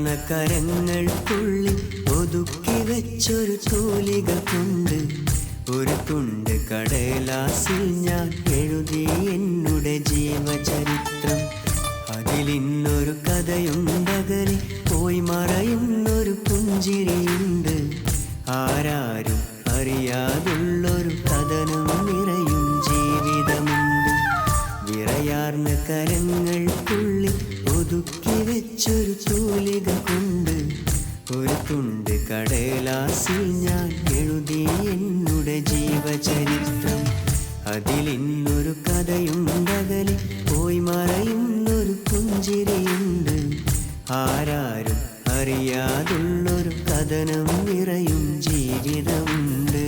വിറയാർന്ന കരങ്ങൾക്കുള്ളിൽ ഒതുക്കി വെച്ചൊരു തൂലിക കൊണ്ട് ഒരു തുണ്ട് കടലാസിൽ ഞാൻ എഴുതി എന്നുടെ ജീവചരിത്രം. അതിലിന്നൊരു കഥയുണ്ടകലെ പോയി മറയുന്നൊരു പുഞ്ചിരിയുണ്ട്. ആരാരും അറിയാതുള്ളൊരു കഥനം നിറയും ജീവിതമുണ്ട്. വിറയാർന്ന കരങ്ങൾക്കുള്ളിൽ ഒതുക്കി വെച്ചൊരു തൂലിക കൊണ്ട് ഒരു തുണ്ട് കടലാസിൽ ഞാൻ എഴുതി എന്നുടെ ജീവചരിത്രം. അതിലിന്നൊരു കഥയുണ്ടകലെ പോയി മറയുന്നൊരു പുഞ്ചിരിയുണ്ട്. ആരാരും അറിയാതുള്ളൊരു കഥനം നിറയും ജീവിതമുണ്ട്.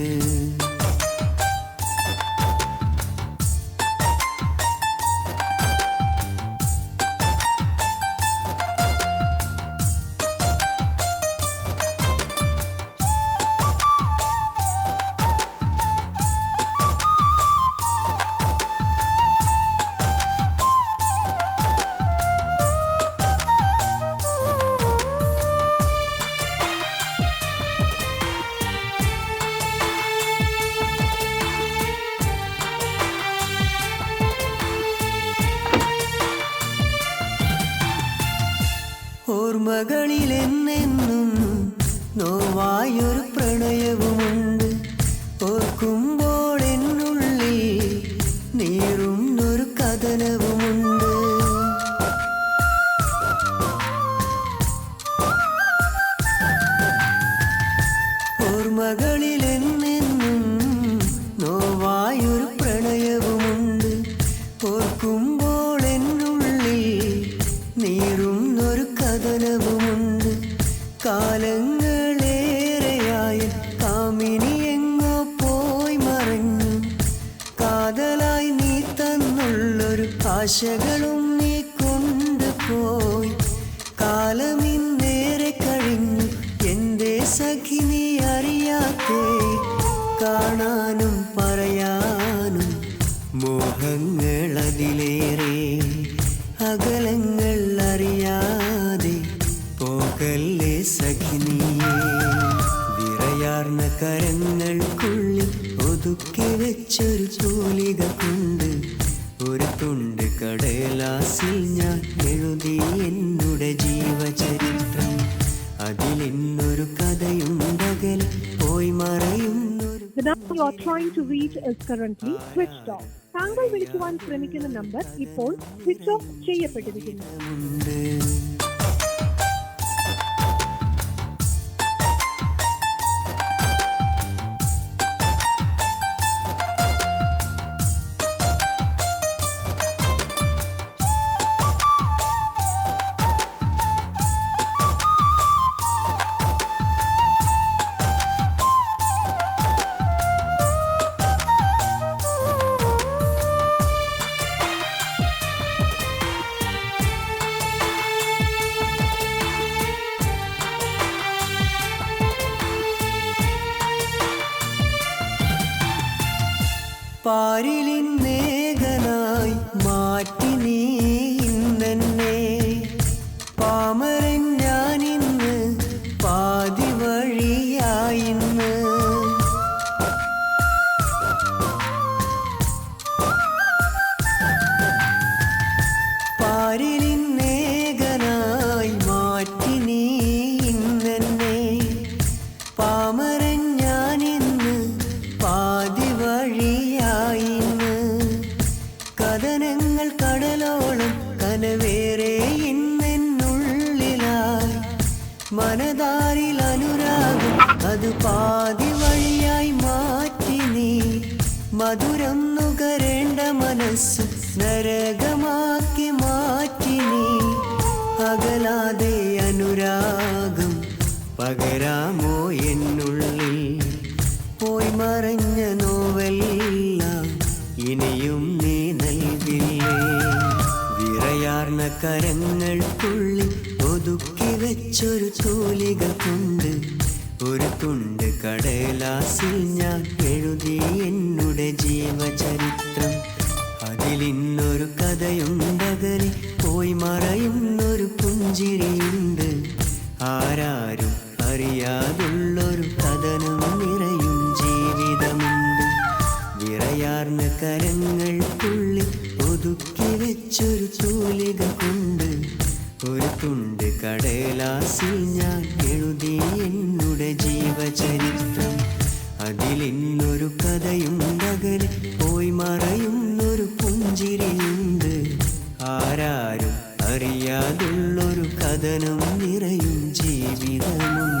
ഓർമ്മകളിലെന്നെന്നും നോവായൊരു പ്രണയവുമുണ്ട്. ഓർക്കുമ്പോൾ എന്നുള്ളിൽ നീറുന്നൊരു കഥനവുമുണ്ട്. ഓർമ്മകളിലെന്നെന്നും നോവായൊരു പ്രണയവുമുണ്ട്. ഓർക്കുമ്പോൾ എന്നുള്ളിൽ നീറുന്നൊരു കഥനവുമുണ്ട്. കാലങ്ങളേറെയായ കാമിനി എങ്ങോ പോയി മറഞ്ഞു. കാതലായി നീ തന്നുള്ളൊരു ആശകളും നീ കൊണ്ടുപോയി. കാലമിന്നേറെ കഴിഞ്ഞു എന്തേ സഖി നീ അറിയാത്തേ. കാണാനും പറയാനും മോഹങ്ങളതിലേറെ. അകലങ്ങൾ അറിയാതെ പോകല്ലേ സഖിനിയേ. വിറയാർന്ന കരങ്ങൾക്കുള്ളിൽ ഒതുക്കി വെച്ചൊരു തൂലിക കൊണ്ട് ഒരു തുണ്ട് കടലാസിൽ ഞാൻ എഴുതി എന്നുടെ ജീവചരിത്രം. അതിലിന്നൊരു കഥയുണ്ടകലെ പോയി മറയുന്നൊരു. The number you are trying to reach is currently switched off. താങ്കൾ വിളിക്കുവാൻ ശ്രമിക്കുന്ന നമ്പർ ഇപ്പോൾ സ്വിച്ച് ഓഫ് ചെയ്യപ്പെട്ടിരിക്കുന്നു. പാരിലിന്നേകനായി മാറ്റി നീ ഇന്നെന്നെ. പാമരൻ ഞാനിന്ന് പാതി വഴിയായിന്ന്. പാരിലിന്നേകനായി മാറ്റി നീ ഇന്നെന്നെ. പാമരൻ ഞാനിന്ന് പാതി വഴിയായിന്ന്. കഥനങ്ങൾ കടലോളം കനവേറെ ഇന്നെന്നുള്ളിലായി. മനതാരിൽ അനുരാഗം അത് പാതി വഴിയായി മാറ്റി നീ. മധുരം നുകരേണ്ട മനസ്സ് നരകമാക്കി മാറ്റി നീ. അകലാതെ അനുരാഗം പകരാമോ എന്നുള്ളിൽ. പോയി മറഞ്ഞ നോവെല്ലാം ഇനിയും നീ നൽകില്ലേ. വിറയാർന്ന കരങ്ങൾക്കുള്ളിൽ ഒതുക്കി വെച്ചൊരു തൂലിക കൊണ്ട് ഒരു തുണ്ട് കടലാസിൽ ഞാൻ എഴുതി എന്നുടെ ജീവചരിത്രം. അതിലിന്നൊരു കഥയുണ്ടകലെ പോയി മറയുന്നൊരു പുഞ്ചിരിയുണ്ട്. ആരാരും അറിയാതുള്ളൊരു കഥനം നിറയും ജീവിതമുണ്ട്. വിറയാർന്ന കരങ്ങൾക്കുള്ളിൽ ഒതുക്കി വെച്ചൊരു തൂലിക കൊണ്ട് ഒരു തുണ്ട് കടലാസിൽ ഞാൻ എഴുതി എന്നുടെ ജീവചരിത്രം. അതിലിന്നൊരു കഥയുണ്ടകലെ പോയി മറയുന്നൊരു പുഞ്ചിരിയുണ്ട്. ആരാരും അറിയാതുള്ളൊരു കഥനം നിറയും ജീവിതമുണ്ട്.